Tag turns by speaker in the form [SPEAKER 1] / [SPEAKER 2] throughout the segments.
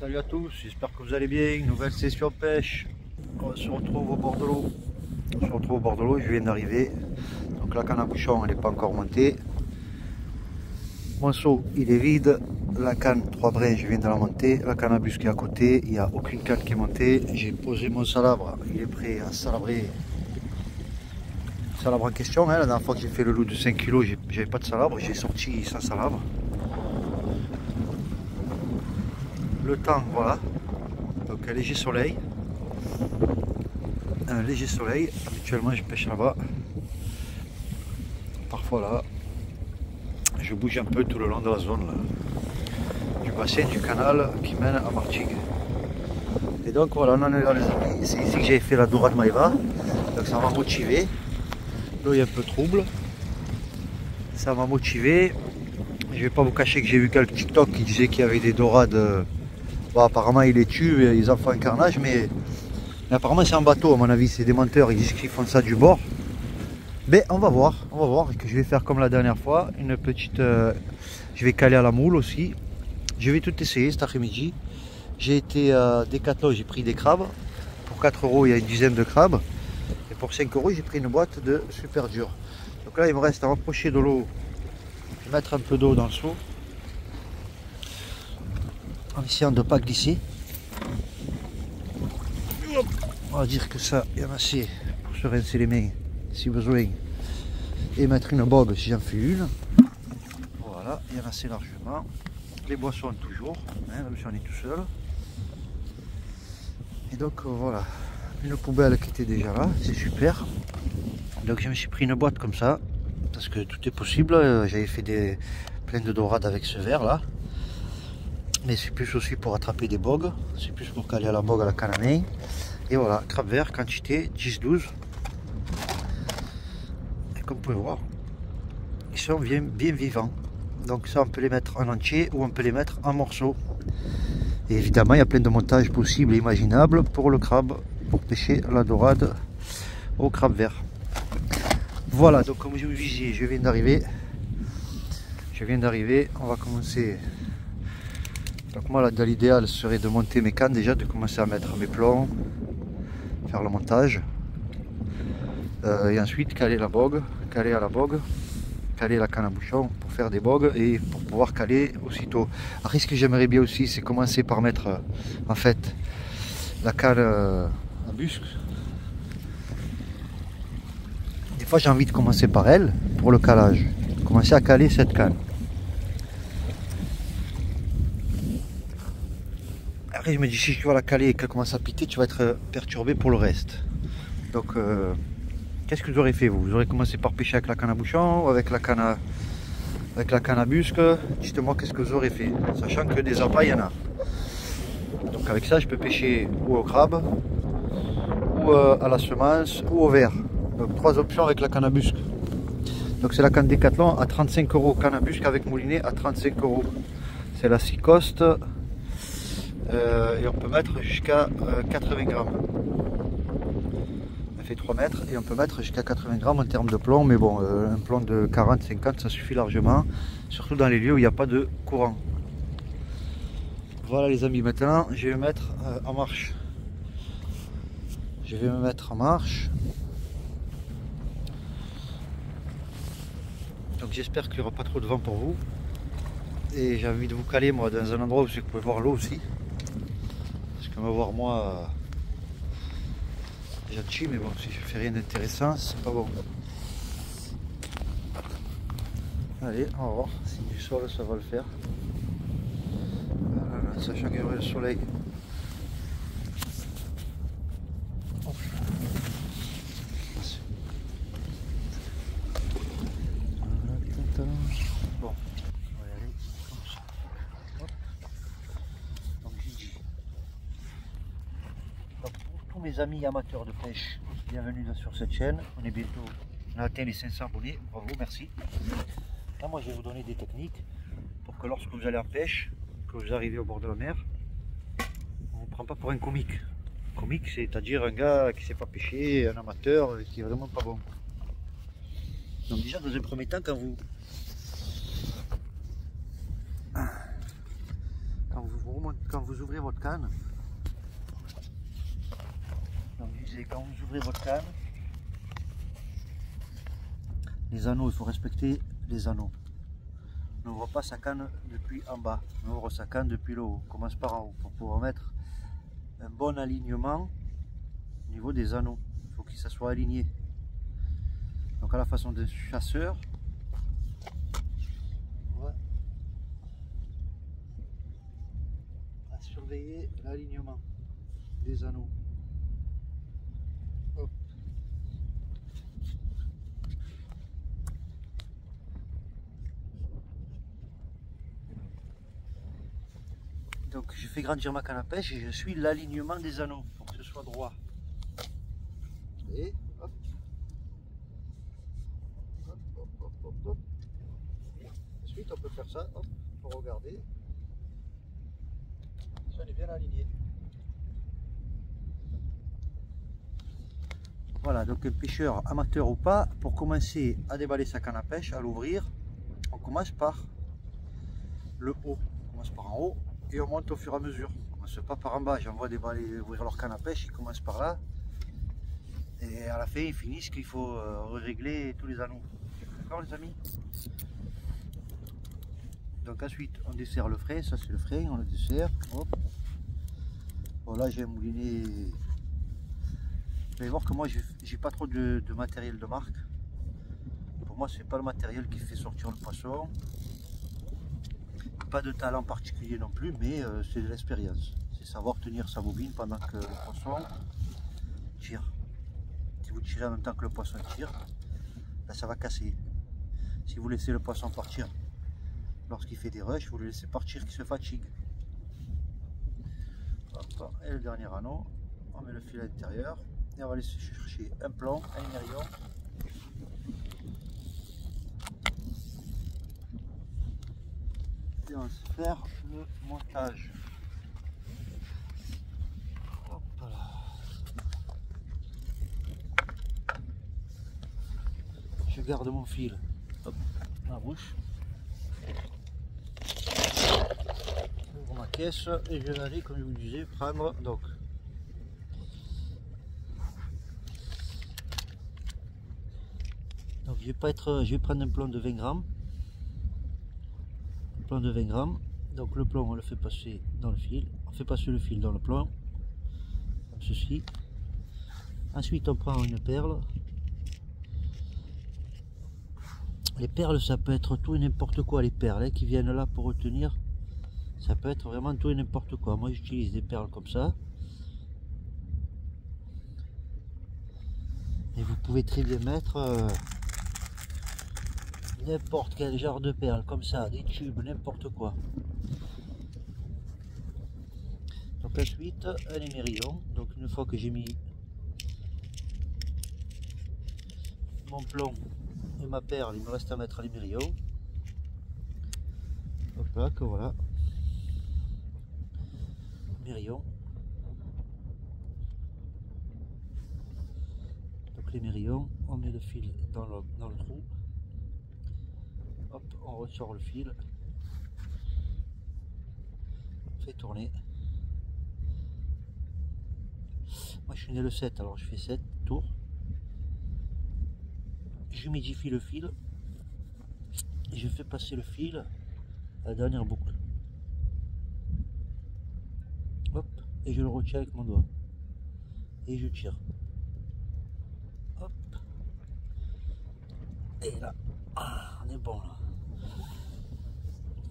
[SPEAKER 1] Salut à tous, j'espère que vous allez bien. Nouvelle session pêche. On se retrouve au bord de l'eau. Je viens d'arriver. Donc la canne à bouchon, elle n'est pas encore montée. Mon seau, il est vide. La canne 3 brins, je viens de la monter. La canne à bus qui est à côté, il n'y a aucune canne qui est montée. J'ai posé mon salabre, il est prêt à salabrer. Salabre en question, hein. La dernière fois que j'ai fait le loup de 5 kg, j'avais pas de salabre, j'ai sorti sans salabre. Le temps, voilà. Donc un léger soleil. Habituellement je pêche là-bas. Parfois là, je bouge un peu tout le long de la zone là, du bassin du canal qui mène à Martigues. Et donc voilà, on en est là les amis. C'est ici que j'ai fait la dorade maïva. Donc ça m'a motivé. L'eau est un peu trouble. Ça m'a motivé. Je vais pas vous cacher que j'ai vu quelques TikTok qui disaient qu'il y avait des dorades. Bon, apparemment ils les tuent et ils en font un carnage, mais apparemment c'est en bateau à mon avis, c'est des menteurs, ils disent qu'ils font ça du bord. Mais on va voir et que je vais faire comme la dernière fois, une petite... je vais caler à la moule aussi. Je vais tout essayer cet après-midi. J'ai été à Decathlon, j'ai pris des crabes. Pour 4 € il y a une dizaine de crabes. Et pour 5 € j'ai pris une boîte de super dur. Donc là il me reste à m'approcher de l'eau, mettre un peu d'eau dans le seau. En essayant de ne pas glisser. On va dire que ça est assez pour se rincer les mains si besoin. Et mettre une bogue si j'en fais une. Voilà, il y en a assez largement. Les boissons toujours, hein, même si on est tout seul. Et donc voilà, une poubelle qui était déjà là, c'est super. Donc je me suis pris une boîte comme ça, parce que tout est possible. J'avais fait plein de dorades avec ce verre là. Mais c'est plus aussi pour attraper des bogues, c'est plus pour caler à la bogue à la canne à main. Et voilà, crabe vert, quantité 10-12. Et comme vous pouvez voir, ils sont bien vivants. Donc ça on peut les mettre en entier ou on peut les mettre en morceaux. Et évidemment il y a plein de montages possibles et imaginables pour le crabe, pour pêcher la dorade au crabe vert. Voilà, donc comme je vous disais, je viens d'arriver, on va commencer. Donc moi là, dans l'idéal serait de monter mes cannes déjà, de commencer à mettre mes plombs, faire le montage. Et ensuite caler la bogue, caler à la bogue, caler la canne à bouchon pour faire des bogues et pour pouvoir caler aussitôt. Après ce que j'aimerais bien aussi c'est commencer par mettre en fait la canne à busque. Des fois j'ai envie de commencer par elle pour le calage, commencer à caler cette canne. Après je me dis si tu vas la caler et qu'elle commence à piter, tu vas être perturbé pour le reste. Donc qu'est-ce que vous aurez fait vous? Vous aurez commencé par pêcher avec la canne à bouchon ou avec la canne à busque? Dites-moi qu'est-ce que vous aurez fait, sachant que des appâts il y en a. Donc avec ça je peux pêcher ou au crabe, ou à la semence, ou au verre. Donc 3 options avec la canne à busque. Donc c'est la canne Decathlon à 35 €, canne à busque avec moulinet à 35 €. C'est la 6 coste. Et on peut mettre jusqu'à 80 grammes. Elle fait 3 mètres et on peut mettre jusqu'à 80 grammes en termes de plomb, mais bon, un plomb de 40-50 ça suffit largement, surtout dans les lieux où il n'y a pas de courant. Voilà les amis, maintenant je vais me mettre en marche. Donc j'espère qu'il n'y aura pas trop de vent pour vous. Et j'ai envie de vous caler moi dans un endroit où vous pouvez voir l'eau aussi. Parce que me voir moi gentil, mais bon si je fais rien d'intéressant c'est pas bon. Allez, on va voir si du sol ça va le faire. Voilà, sachant qu'il y aura le soleil. Bon, on va y aller comme ça. Hop. Donc j'ai dit. Donc pour tous mes amis amateurs de pêche, bienvenue sur cette chaîne. On a atteint les 500 abonnés, bravo, merci. Là moi je vais vous donner des techniques pour que lorsque vous allez en pêche, que vous arrivez au bord de la mer, on ne vous prend pas pour un comique. Comique, c'est-à-dire un gars qui ne sait pas pêcher, un amateur qui est vraiment pas bon. Donc déjà dans un premier temps, quand vous quand vous ouvrez votre canne, donc je disais, quand vous ouvrez votre canne, les anneaux, il faut respecter les anneaux. On n'ouvre pas sa canne depuis en bas, on ouvre sa canne depuis le haut. On commence par en haut pour pouvoir mettre un bon alignement au niveau des anneaux. Il faut que ça soit aligné. Donc à la façon d'un chasseur, on va surveiller l'alignement des anneaux. Hop. Donc je fais grandir ma canne à pêche et je suis l'alignement des anneaux pour que ce soit droit. Et hop. Hop, hop, hop, hop, hop. Ensuite on peut faire ça, hop, pour regarder. Ça on est bien aligné. Voilà, donc un pêcheur amateur ou pas, pour commencer à déballer sa canne à pêche, à l'ouvrir, on commence par le haut. On commence par en haut et on monte au fur et à mesure. On commence pas par en bas, j'en vois déballer, ouvrir leur canne à pêche, ils commencent par là. Et à la fin, ils finissent qu'il faut régler tous les anneaux. D'accord les amis? Donc ensuite, on dessert le frein, ça c'est le frein, on le dessert. Hop. Bon là j'ai un moulinet. Vous allez voir que moi j'ai pas trop de matériel de marque. Pour moi c'est pas le matériel qui fait sortir le poisson. Pas de talent particulier non plus, mais c'est de l'expérience. C'est savoir tenir sa bobine pendant que le poisson tire. Si vous tirez en même temps que le poisson tire, là ça va casser. Si vous laissez le poisson partir lorsqu'il fait des rushs, vous le laissez partir qu'il se fatigue. Hop, et le dernier anneau, on met le fil à l'intérieur. Et on va aller chercher un plomb, un émerion. Et on va se faire le montage. Hop là. Je garde mon fil, hop, dans la bouche. J'ouvre ma caisse et je vais aller, comme je vous disais, prendre donc. Donc je vais prendre un plomb de 20 grammes. Un plomb de 20 grammes. Donc le plomb on le fait passer dans le fil. On fait passer le fil dans le plomb. Comme ceci. Ensuite on prend une perle. Les perles ça peut être tout et n'importe quoi, les perles qui viennent là pour retenir. Ça peut être vraiment tout et n'importe quoi. Moi j'utilise des perles comme ça. Et vous pouvez très bien mettre n'importe quel genre de perles comme ça, des tubes, n'importe quoi. Donc ensuite un émerillon. Donc une fois que j'ai mis mon plomb et ma perle, il me reste à mettre l'émerillon. Hop là, que voilà. Émerillon. Donc l'émerillon, on met le fil dans le trou. Hop, on ressort le fil, on fait tourner. Moi je suis né le 7, alors je fais 7 tours. J'humidifie le fil et je fais passer le fil à la dernière boucle. Hop, et je le retiens avec mon doigt. Et je tire. Hop. Et là, on est bon là.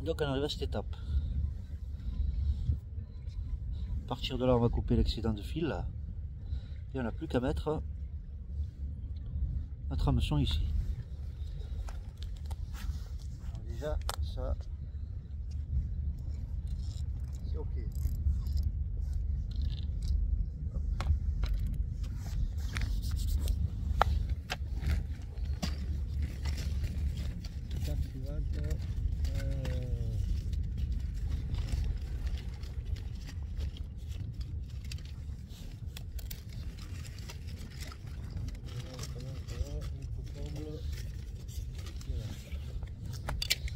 [SPEAKER 1] Donc on arrive à cette étape. À partir de là, on va couper l'excédent de fil là. Et on n'a plus qu'à mettre notre hameçon ici. Alors déjà, ça, c'est ok. Étape suivante.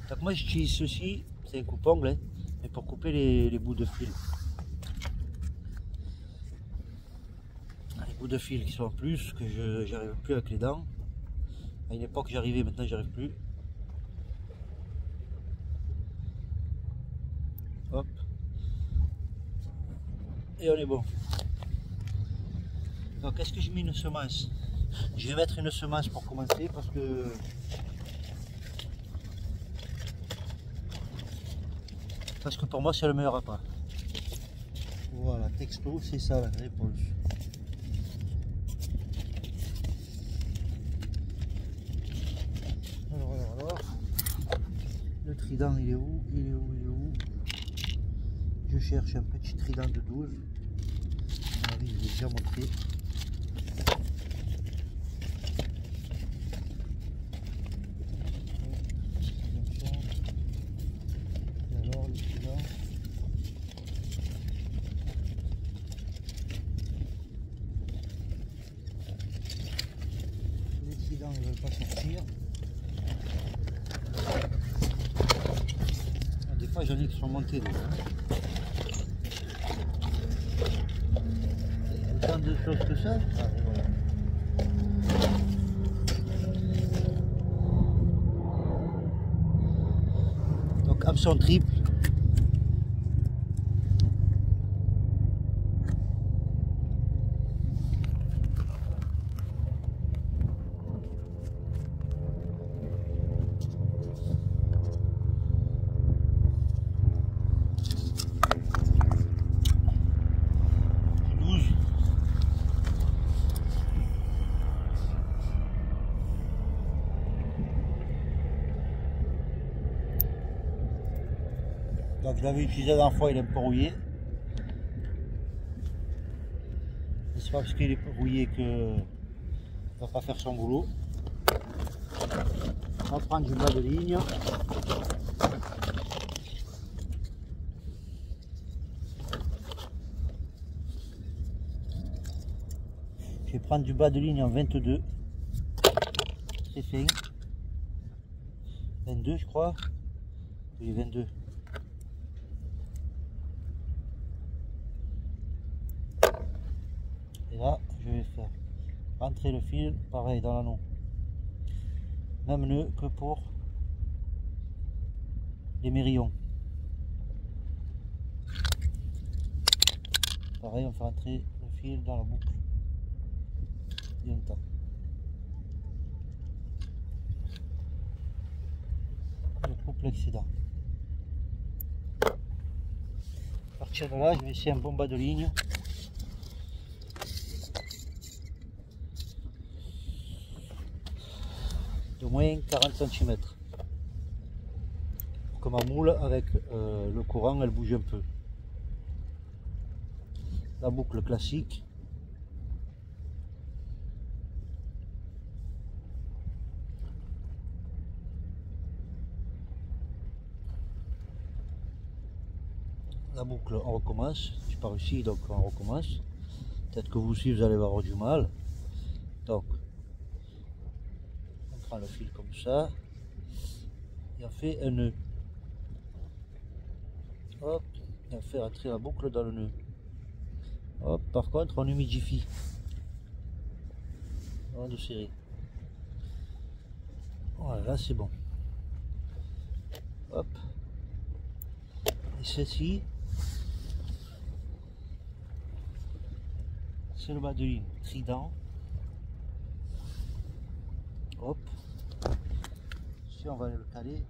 [SPEAKER 1] Donc moi j'utilise ceci, c'est un coupe-ongle, hein, et pour couper les bouts de fil. Les bouts de fil qui sont en plus, que je n'arrive plus avec les dents. À une époque j'arrivais, maintenant j'arrive plus. Hop. Et on est bon. Donc est-ce que je mets une semence? Je vais mettre une semence pour commencer parce que pour moi c'est le meilleur appât. Voilà, texto, c'est ça la réponse. Alors. Le trident il est où? Il est où? Je cherche un petit trident de 12. Ah oui, je l'ai déjà montré. Et alors le trident. Les tridents ne veulent pas sortir. Des fois j'en ai qui sont montés déjà. Autant de choses que ça. Ah, voilà. Donc hameçon triple. Donc je l'avais utilisé la dernière fois, il est un peu rouillé. C'est pas parce qu'il est rouillé qu'il ne va pas faire son boulot. On va prendre du bas de ligne. Je vais prendre du bas de ligne en 22. Très fin. 22 je crois. Oui, 22. Et là, je vais faire rentrer le fil, pareil dans l'anneau. Même nœud que pour les mérillons. Pareil, on fait rentrer le fil dans la boucle. Bien temps. Je coupe l'excédent. À partir de là, je vais essayer un bon bas de ligne. D'au moins 40 cm pour que ma moule avec le courant elle bouge un peu. La boucle classique. La boucle on recommence, je pars ici donc on recommence. Peut-être que vous aussi vous allez avoir du mal. Donc on prend le fil comme ça et on fait un nœud. Hop, et on fait rentrer la boucle dans le nœud. Hop, par contre on humidifie avant de serrer. Voilà, là c'est bon. Hop, et ceci c'est le bas de ligne, trident. Hop, si on va le caler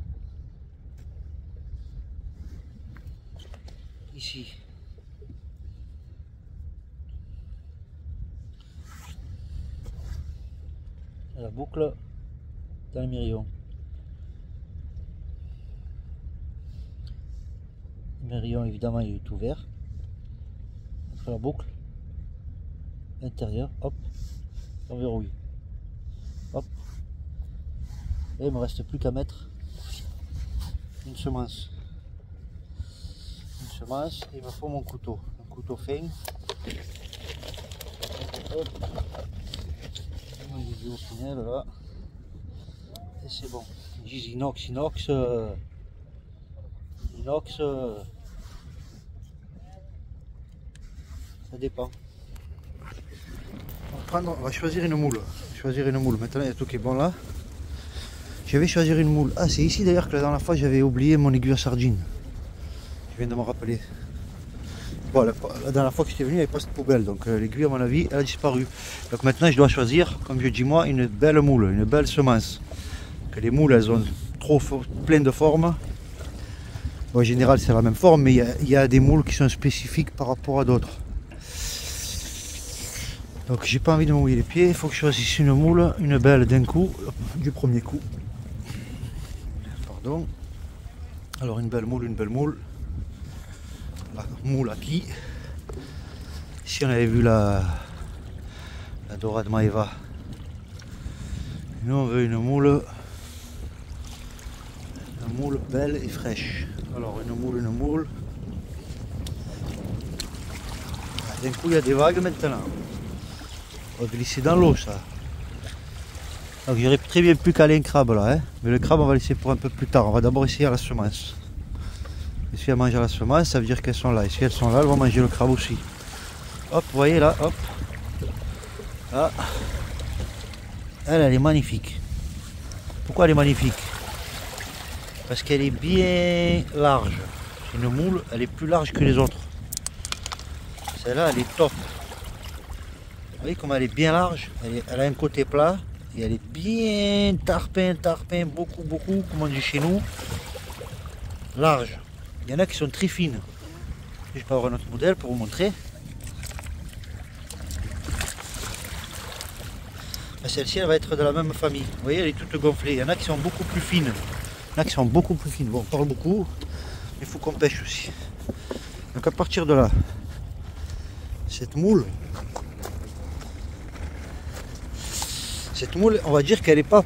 [SPEAKER 1] ici. Et la boucle dans le mérillon. Le mérillon évidemment il est ouvert. Entre la boucle intérieure, hop, on verrouille. Hop. Et il me reste plus qu'à mettre une semence. Une semence, et il me faut mon couteau. Un couteau fin. Hop. Un au final là. Et c'est bon. Ils disent inox, inox. Inox, Ça dépend. On va choisir une moule. Maintenant, il y a tout qui est bon là. Je vais choisir une moule. Ah, c'est ici d'ailleurs que la dernière fois j'avais oublié mon aiguille à sardine. Je viens de me rappeler. Bon, la dernière fois que j'étais venu, il n'y avait pas cette poubelle. Donc l'aiguille, à mon avis, elle a disparu. Donc maintenant, je dois choisir, comme je dis moi, une belle moule, une belle semence. Que les moules, elles ont plein de formes. Bon, en général, c'est la même forme, mais il y a des moules qui sont spécifiques par rapport à d'autres. Donc j'ai pas envie de me mouiller les pieds, il faut que je choisisse une moule, une belle d'un coup, du premier coup. Pardon. Alors une belle moule. La moule acquis. Ici on avait vu la dorade Maeva. Nous on veut une moule belle et fraîche. Alors une moule. D'un coup il y a des vagues maintenant. On va glisser dans l'eau ça. Donc j'aurais très bien pu caler un crabe là, hein. Mais le crabe on va laisser pour un peu plus tard. On va d'abord essayer à la semence. Et si elles mangent à la semence, ça veut dire qu'elles sont là. Et si elles sont là, elles vont manger le crabe aussi. Hop, vous voyez là, hop. Là. Elle est magnifique. Pourquoi elle est magnifique? Parce qu'elle est bien large. C'est une moule, elle est plus large que les autres. Celle-là, elle est top. Vous voyez comme elle est bien large, elle a un côté plat et elle est bien tarpin, beaucoup, comme on dit chez nous, large. Il y en a qui sont très fines. Je peux avoir un autre modèle pour vous montrer. Celle-ci, elle va être de la même famille. Vous voyez, elle est toute gonflée. Il y en a qui sont beaucoup plus fines. Bon, on parle beaucoup, mais il faut qu'on pêche aussi. Donc à partir de là, cette moule, on va dire qu'elle est pas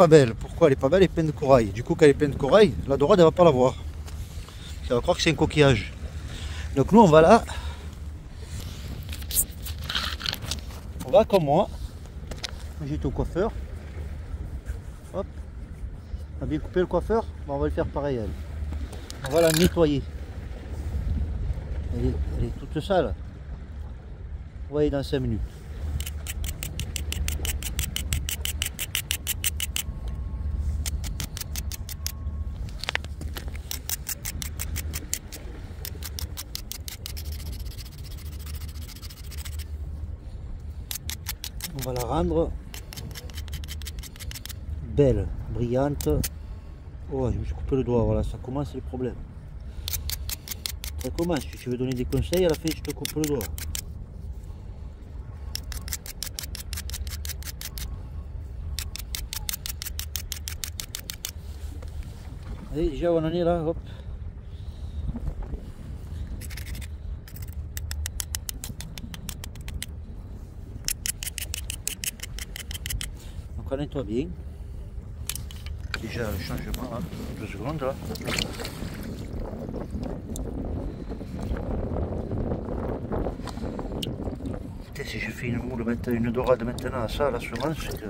[SPEAKER 1] belle. Pourquoi elle est pas belle? Elle est pleine de corail. Du coup, quand elle est pleine de corail, la dorade elle va pas la voir. Elle va croire que c'est un coquillage. Donc nous, on va là. On va comme moi. J'étais au coiffeur. Hop. On a bien coupé le coiffeur. Bon, on va le faire pareil. On va la nettoyer. Elle est toute sale. Vous voyez dans 5 minutes. On va la rendre belle, brillante. Oh, je me suis coupé le doigt, voilà, ça commence les problèmes. Ça commence, si tu veux donner des conseils, à la fin je te coupe le doigt. Allez, déjà on en est là, hop. Donc on nettoie bien. Déjà le changement, hein, 2 secondes là. Putain, si je fais une dorade maintenant à ça, la semence, c'est que...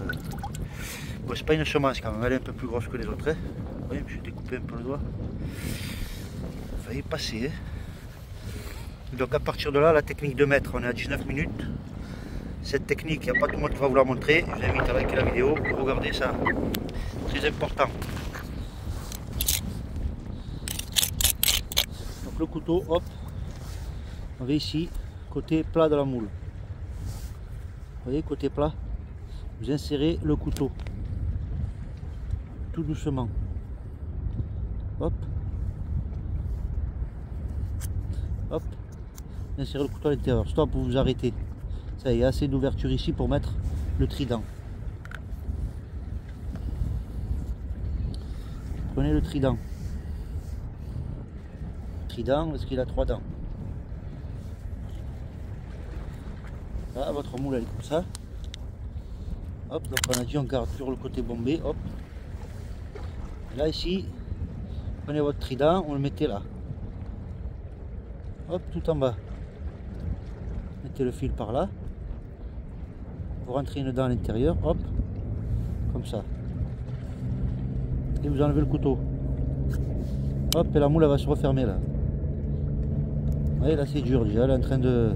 [SPEAKER 1] Bon, c'est pas une semence quand même, elle est un peu plus grosse que les autres. Hein. Oui, je vais découper un peu le doigt. Il fallait passer. Hein. Donc à partir de là, la technique de mètre, on est à 19 minutes. Cette technique, il n'y a pas tout le monde qui va vous la montrer. Je vous invite à liker la vidéo pour regarder ça. Très important. Donc le couteau, hop, on va ici, côté plat de la moule. Vous voyez, côté plat, vous insérez le couteau. Tout doucement. Hop. Hop. Insérez le couteau à l'intérieur. Stop, vous vous arrêtez. Ça y est, assez d'ouverture ici pour mettre le trident. Prenez le trident. Trident, parce qu'il a 3 dents. Voilà, votre moule elle est comme ça. Hop, donc on a dit on garde sur le côté bombé. Hop. Et là ici, prenez votre trident, on le mettez là. Hop, tout en bas. Mettez le fil par là. Vous rentrez une dent à l'intérieur, hop, comme ça. Et vous enlevez le couteau. Hop, et la moule elle va se refermer là. Vous voyez, là c'est dur déjà, elle est en train de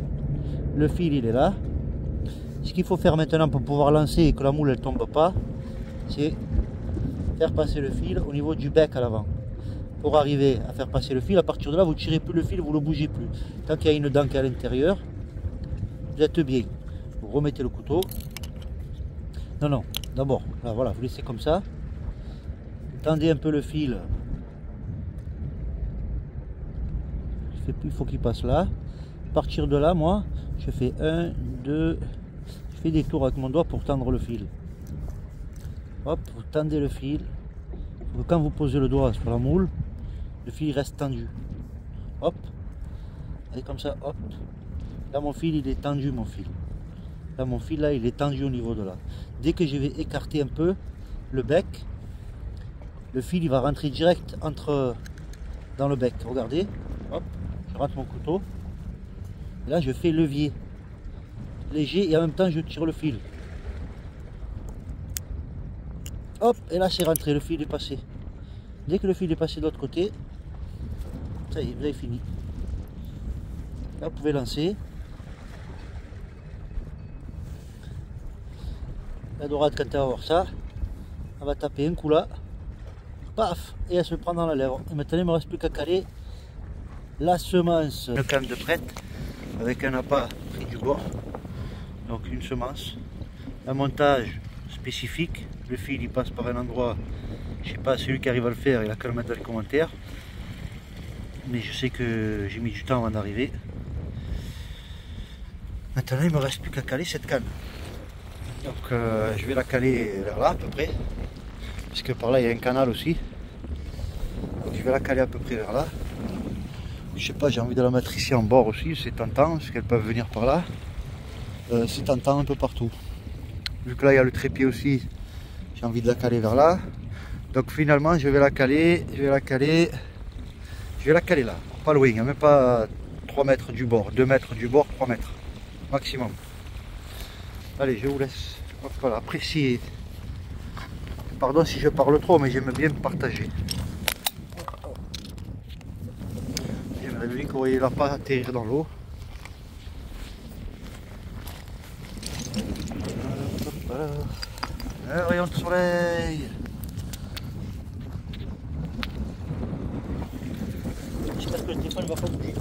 [SPEAKER 1] Le fil il est là. Ce qu'il faut faire maintenant pour pouvoir lancer et que la moule elle tombe pas, c'est faire passer le fil au niveau du bec à l'avant. Pour arriver à faire passer le fil, à partir de là vous ne tirez plus le fil, vous ne le bougez plus. Tant qu'il y a une dent qui est à l'intérieur, vous êtes bien. Vous remettez le couteau. Non, non, d'abord, là voilà, vous laissez comme ça. Vous tendez un peu le fil. Il faut qu'il passe là. À partir de là, moi, je fais 1, 2, je fais des tours avec mon doigt pour tendre le fil. Hop, vous tendez le fil. Quand vous posez le doigt sur la moule, le fil reste tendu. Hop, et comme ça, hop. Là, mon fil, il est tendu, mon fil. Là, mon fil, là, il est tendu au niveau de là. Dès que je vais écarter un peu le bec, le fil, il va rentrer direct dans le bec. Regardez, hop, je rentre mon couteau. Et là, je fais levier. Léger, et en même temps, je tire le fil. Hop, et là, c'est rentré, le fil est passé. Dès que le fil est passé de l'autre côté, ça y est, vous avez fini. Là, vous pouvez lancer. La dorade, quand elle va voir ça, elle va taper un coup là, paf, et elle se prend dans la lèvre. Et maintenant, il ne me reste plus qu'à caler la semence. Une canne de prête avec un appât pris du bord, donc une semence. Un montage spécifique, le fil il passe par un endroit, je sais pas, celui qui arrive à le faire, il a qu'à le mettre dans les commentaires. Mais je sais que j'ai mis du temps avant d'arriver. Maintenant, il ne me reste plus qu'à caler cette canne. Donc je vais la caler vers là à peu près, parce que par là il y a un canal aussi. Donc je vais la caler à peu près vers là. Je sais pas, j'ai envie de la mettre ici en bord aussi, c'est tentant, parce qu'elles peuvent venir par là. C'est tentant un peu partout. Vu que là il y a le trépied aussi, j'ai envie de la caler vers là. Donc finalement je vais la caler là, pas loin, même pas 3 mètres du bord, 2 mètres du bord, 3 mètres maximum. Allez, je vous laisse. Hop, voilà, appréciez. Pardon si je parle trop, mais j'aime bien partager. J'aimerais bien que vous voyez la pâte atterrir dans l'eau. Un rayon de soleil. J'espère que le téléphone ne va pas bouger.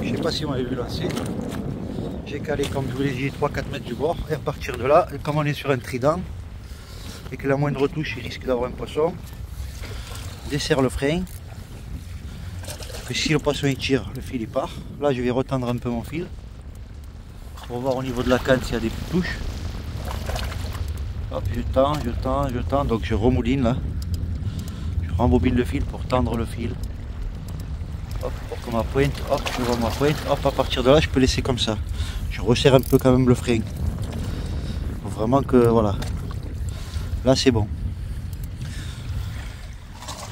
[SPEAKER 1] Je sais pas si on avait vu lancer. J'ai calé, comme je vous l'ai dit, 3-4 mètres du bord. Et à partir de là, comme on est sur un trident, et que la moindre touche, il risque d'avoir un poisson, desserre le frein. Que si le poisson il tire, le fil il part. Là, je vais retendre un peu mon fil pour voir au niveau de la canne s'il y a des petites touches. Hop, je tends, donc je remouline là. Je rembobine le fil pour tendre le fil. Hop, pour que ma pointe, hop, je vois ma pointe, hop, à partir de là, je peux laisser comme ça. Je resserre un peu quand même le frein. Faut vraiment que, voilà. Là, c'est bon.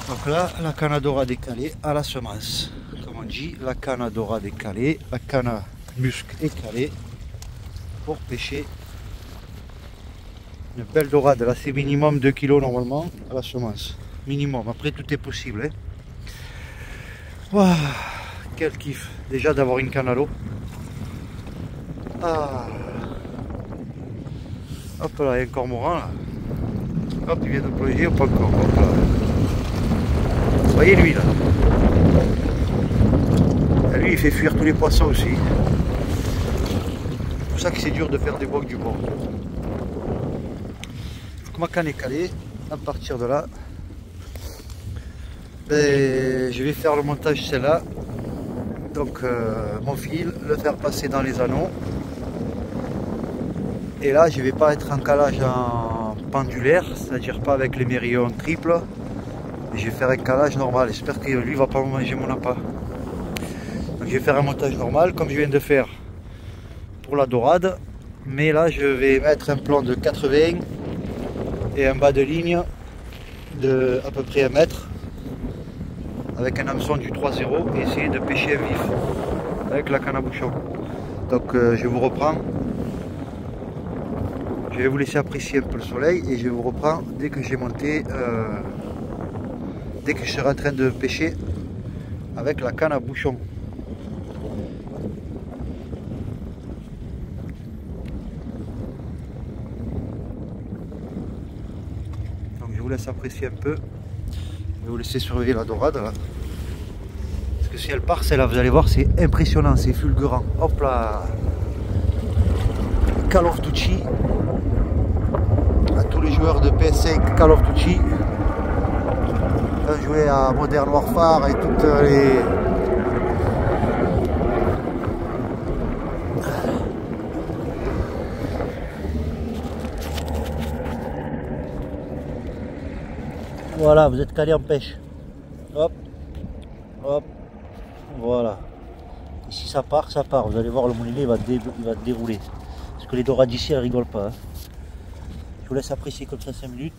[SPEAKER 1] Donc là, la canne à dorade est calée à la semence. Comme on dit, la canne à dorade est calée, la canne à musc est calée pour pêcher une belle dorade. Là, c'est minimum 2 kg normalement à la semence. Minimum. Après, tout est possible. Hein. Wow, quel kiff. Déjà d'avoir une canne à l'eau. Ah. Hop là, il y a un cormoran là. Hop, il vient de plonger ou pas encore. Hop là. Vous voyez lui là. Et lui il fait fuir tous les poissons aussi. pour ça que c'est dur de faire des blocs du bord. Donc ma canne est calée. À partir de là, je vais faire le montage celle-là. Donc mon fil, le faire passer dans les anneaux. Et là, je vais pas être en calage en pendulaire, c'est-à-dire pas avec les mérillons triples. Je vais faire un calage normal. J'espère que lui va pas me manger mon appât. Donc je vais faire un montage normal comme je viens de faire pour la dorade. Mais là, je vais mettre un plan de 80 et un bas de ligne de à peu près 1 mètre avec un hameçon du 3-0 et essayer de pêcher un vif avec la canne à bouchon. Donc je vous reprends. Je vais vous laisser apprécier un peu le soleil et je vous reprends dès que j'ai monté, dès que je serai en train de pêcher avec la canne à bouchon. Donc je vous laisse apprécier un peu. Je vais vous laisser surveiller la dorade là. Parce que si elle part, celle-là, vous allez voir, c'est impressionnant, c'est fulgurant. Hop là, Call of Duty. À tous les joueurs de PS5 Call of Duty, jouer à Modern Warfare et toutes les voilà, vous êtes calé en pêche. Hop, hop, voilà. Et si ça part, ça part. Vous allez voir, le moulinet il va dérouler. Parce que les dorades d'ici, elles rigolent pas. Hein. Je vous laisse apprécier comme ça 5 minutes.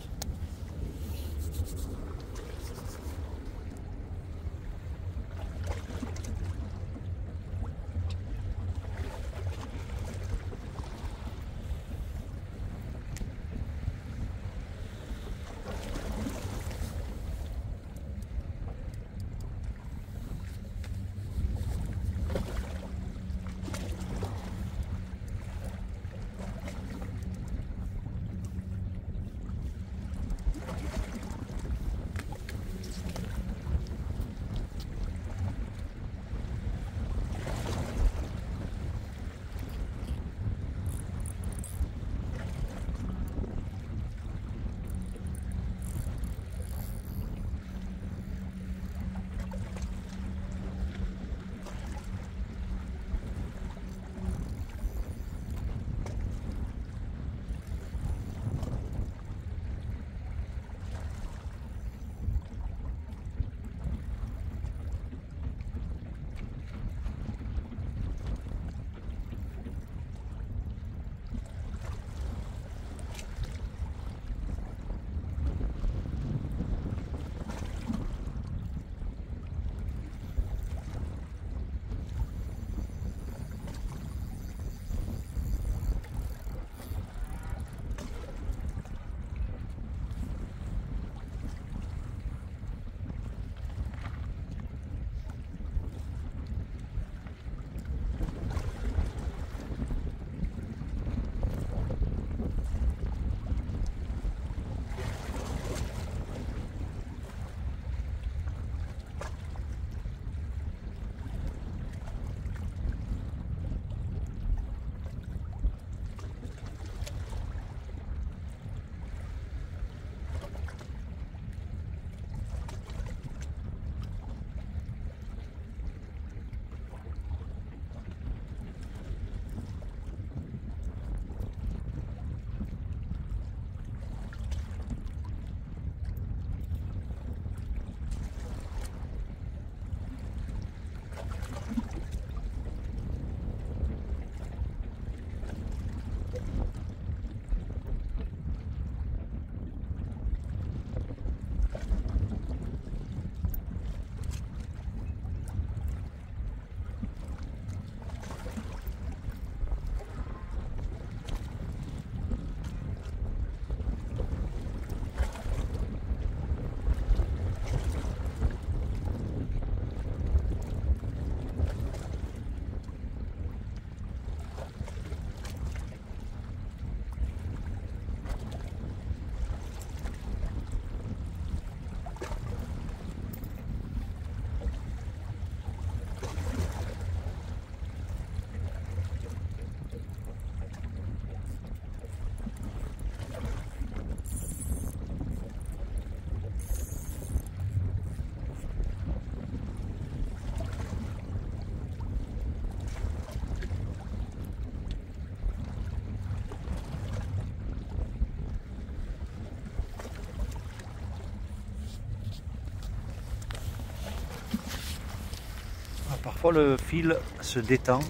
[SPEAKER 1] parfois le fil se détend,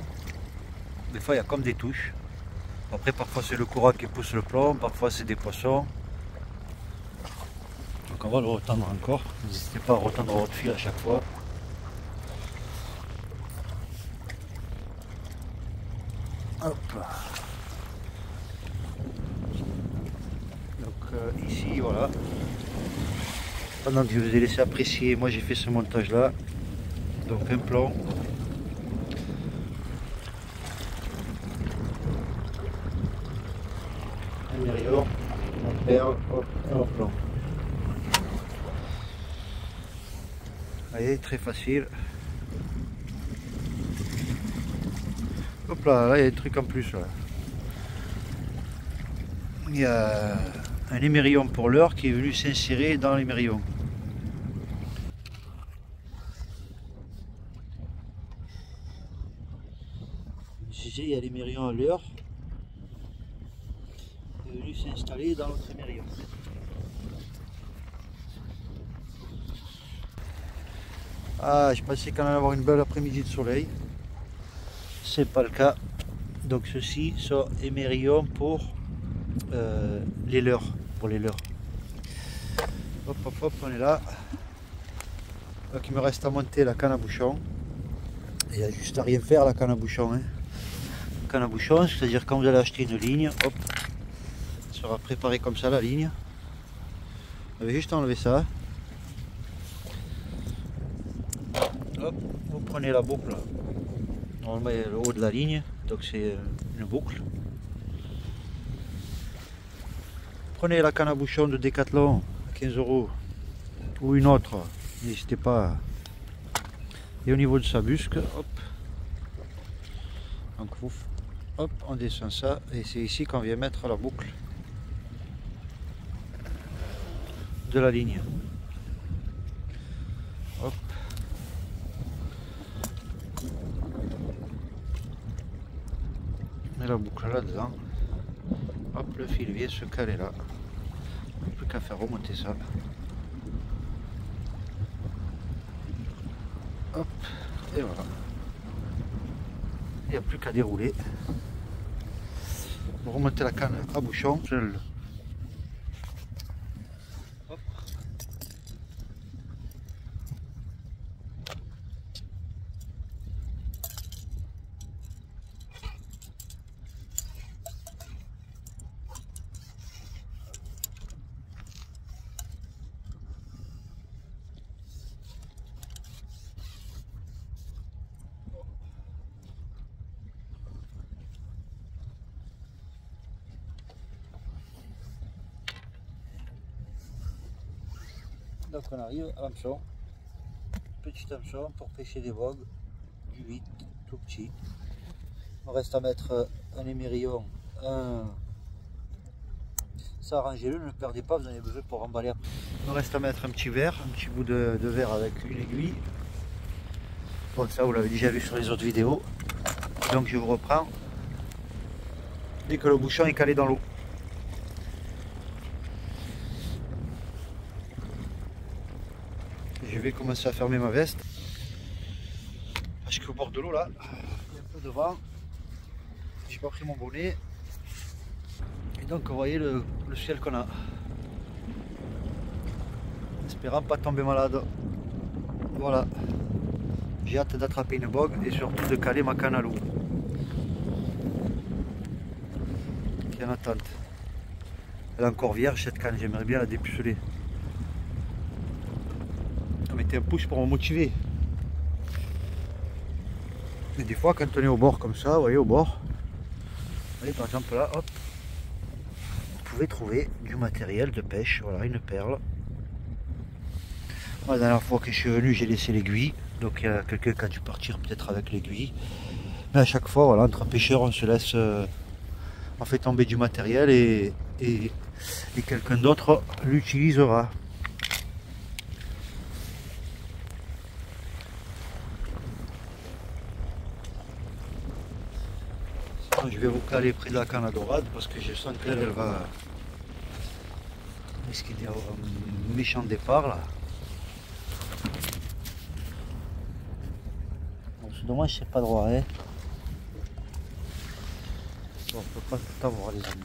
[SPEAKER 1] des fois il y a comme des touches. Après parfois c'est le courant qui pousse le plomb, parfois c'est des poissons. Donc on va le retendre encore, n'hésitez pas à retendre votre fil à chaque fois. Hop. Donc ici voilà. Pendant que je vous ai laissé apprécier, moi j'ai fait ce montage là. Donc un plomb. Un mérion, un perle, hop, un plomb. Vous voyez, très facile. Hop là, il y a des trucs en plus là. Il y a un émerillon pour l'heure qui est venu s'insérer dans l'émerillon. Il y a l'émerillon à l'heure qui est venu s'installer dans l'autre émerillon. Ah, je pensais qu'on allait avoir une belle après-midi de soleil. C'est pas le cas. Donc ceux-ci sont émerillons pour les leurres. Hop hop hop, on est là. Donc il me reste à monter la canne à bouchon. Il n'y a juste à rien faire la canne à bouchon. Hein. Canne à bouchon, c'est-à-dire quand vous allez acheter une ligne, hop, elle sera préparée comme ça la ligne. Vous avez juste à enlever ça. Hop, vous prenez la boucle. Normalement il y a le haut de la ligne, donc c'est une boucle. Prenez la canne à bouchon de Decathlon à 15 € ou une autre, n'hésitez pas. Et au niveau de sa busque, hop, donc hop, on descend ça et c'est ici qu'on vient mettre la boucle de la ligne. Hop. On met la boucle là-dedans. Hop, le fil vient se caler là. Plus qu'à faire remonter ça. Hop, et voilà. Il n'y a plus qu'à dérouler. Pour remonter la canne à bouchon, hop. Donc on arrive à l'hameçon, petit hameçon pour pêcher des bogues, du 8, tout petit. On reste à mettre un émerillon, ça arrangez-le, ne le perdez pas, vous en avez besoin pour emballer après. On reste à mettre un petit verre, un petit bout de verre avec une aiguille. Bon, ça vous l'avez déjà vu sur les autres vidéos. Donc je vous reprends dès que le bouchon est calé dans l'eau. Je vais commencer à fermer ma veste parce qu'au bord de l'eau là, il y a un peu de vent, j'ai pas pris mon bonnet et donc vous voyez le ciel qu'on a, espérant pas tomber malade. Voilà, j'ai hâte d'attraper une bogue et surtout de caler ma canne à l'eau qui est en attente. Elle est encore vierge cette canne, j'aimerais bien la dépuceler. Mettez un pouce pour me motiver. Et des fois quand on est au bord comme ça, vous voyez au bord, vous voyez, par exemple là, hop, vous pouvez trouver du matériel de pêche, voilà une perle. Moi, la dernière fois que je suis venu j'ai laissé l'aiguille, donc il y a quelqu'un qui a dû partir peut-être avec l'aiguille. Mais à chaque fois, voilà, entre pêcheurs on se laisse, on fait tomber du matériel et quelqu'un d'autre l'utilisera. Je vais vous caler près de la canne à dorade parce que je sens qu'elle va risquer d'y avoir un méchant départ là. dommage, c'est pas droit. Hein. Bon, on peut pas tout avoir, les amis.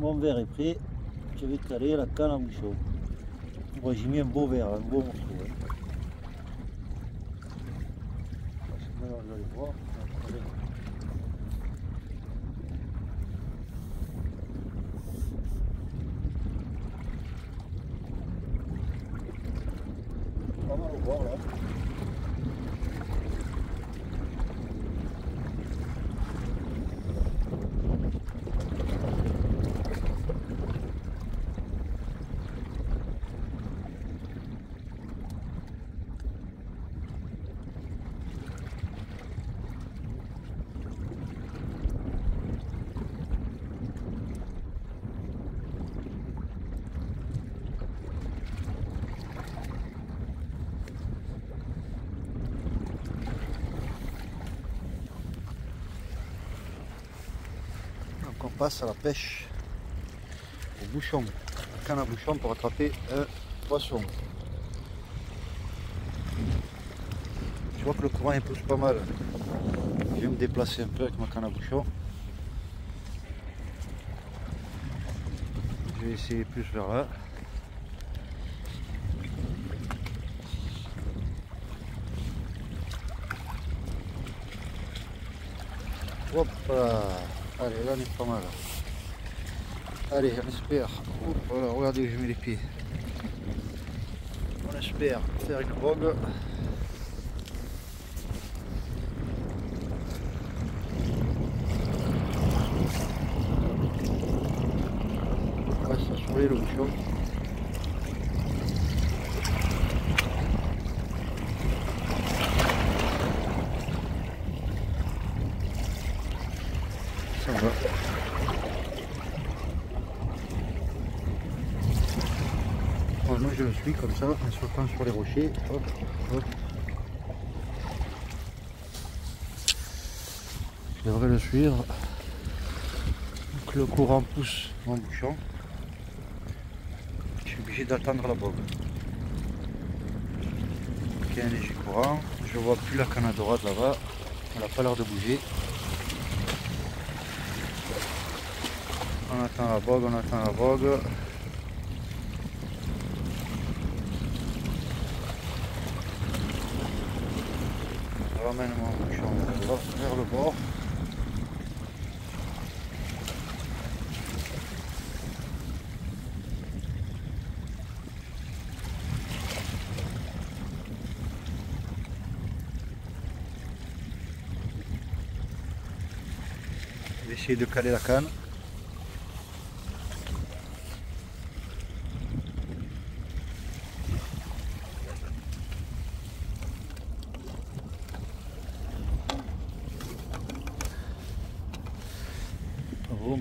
[SPEAKER 1] Mon verre est prêt, je vais caler la canne à bouchon. Moi j'ai mis un beau verre, un beau morceau. Maintenant vous allez voir. On va le voir là. passe à la pêche au bouchon, à canne à bouchon pour attraper un poisson. Je vois que le courant il pousse pas mal. Je vais me déplacer un peu avec ma canne à bouchon. Je vais essayer plus vers là. Hop là. Allez, là on est pas mal. Allez, on espère. Oh, voilà, regardez où je mets les pieds. On espère faire une vogue. On va s'assurer le bouchon. Ça va. Moi je le suis comme ça, en sautant sur les rochers. Hop, hop. Je devrais le suivre. Donc le courant pousse mon bouchon. Je suis obligé d'attendre la bogue. Il y a un léger courant. Je vois plus la canne à dorade là-bas. Elle n'a pas l'air de bouger. On attend la vogue, on attend la vogue. Je ramène mon bouchon vers le bord. Je vais essayer de caler la canne.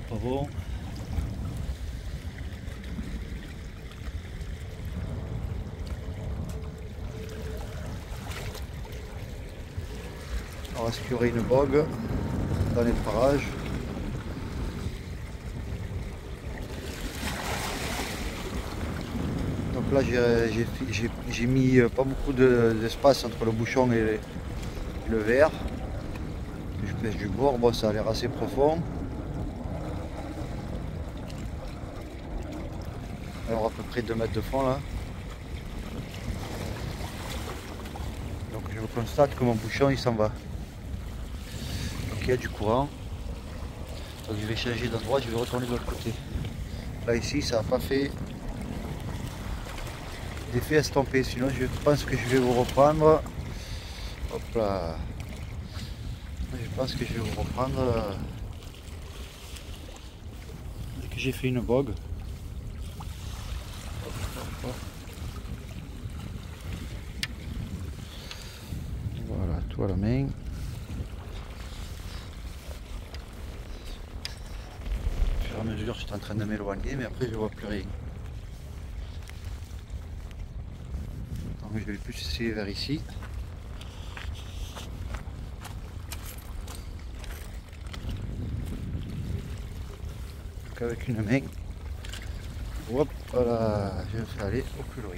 [SPEAKER 1] Pas bon. On va assurer une bogue dans les parages. Donc là j'ai mis pas beaucoup d'espace entre le bouchon et le verre. Je pêche du bord, bon ça a l'air assez profond. Alors à peu près 2 mètres de fond là. Donc je constate que mon bouchon il s'en va. Donc il y a du courant. Donc je vais changer d'endroit, je vais retourner de l'autre côté. Là ici ça n'a pas fait d'effet estompé, sinon je pense que je vais vous reprendre. Hop là. Je pense que je vais vous reprendre dès que j'ai fait une bogue. Voilà, tout à la main. Au fur et à mesure, je suis en train de m'éloigner, mais après je vois plus rien. Donc je vais plus essayer vers ici. Donc avec une main, hop, voilà, je vais faire aller au plus loin.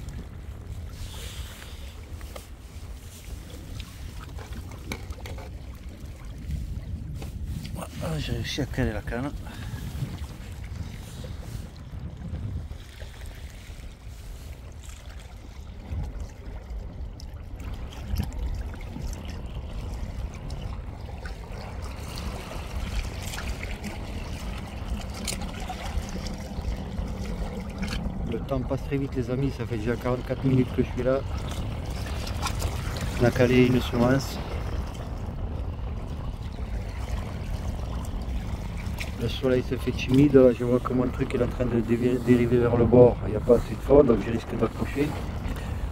[SPEAKER 1] Voilà, j'ai réussi à caler la canne. Le temps passe très vite les amis, ça fait déjà 44 minutes que je suis là. On a calé une semence. Le soleil se fait timide, là je vois que mon truc est en train de dériver vers le bord, il n'y a pas assez de fond, donc je risque d'accrocher.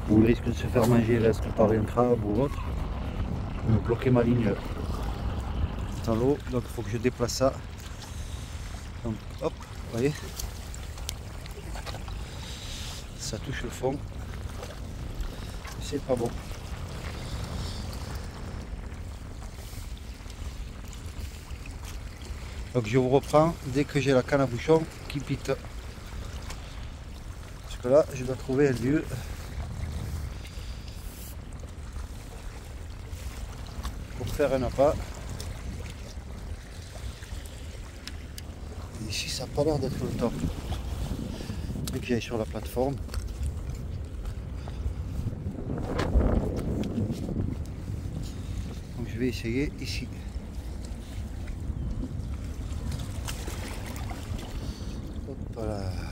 [SPEAKER 1] Ou il risque de se faire manger reste par un crabe ou autre. Je vais bloquer ma ligne dans l'eau, donc il faut que je déplace ça. Donc hop, vous voyez, ça touche le fond, c'est pas bon. Donc je vous reprends dès que j'ai la canne à bouchon qui pite. Parce que là, je dois trouver un lieu pour faire un appât. Et ici, ça n'a pas l'air d'être le top. Dès que j'aille sur la plateforme. Donc je vais essayer ici. Hop là.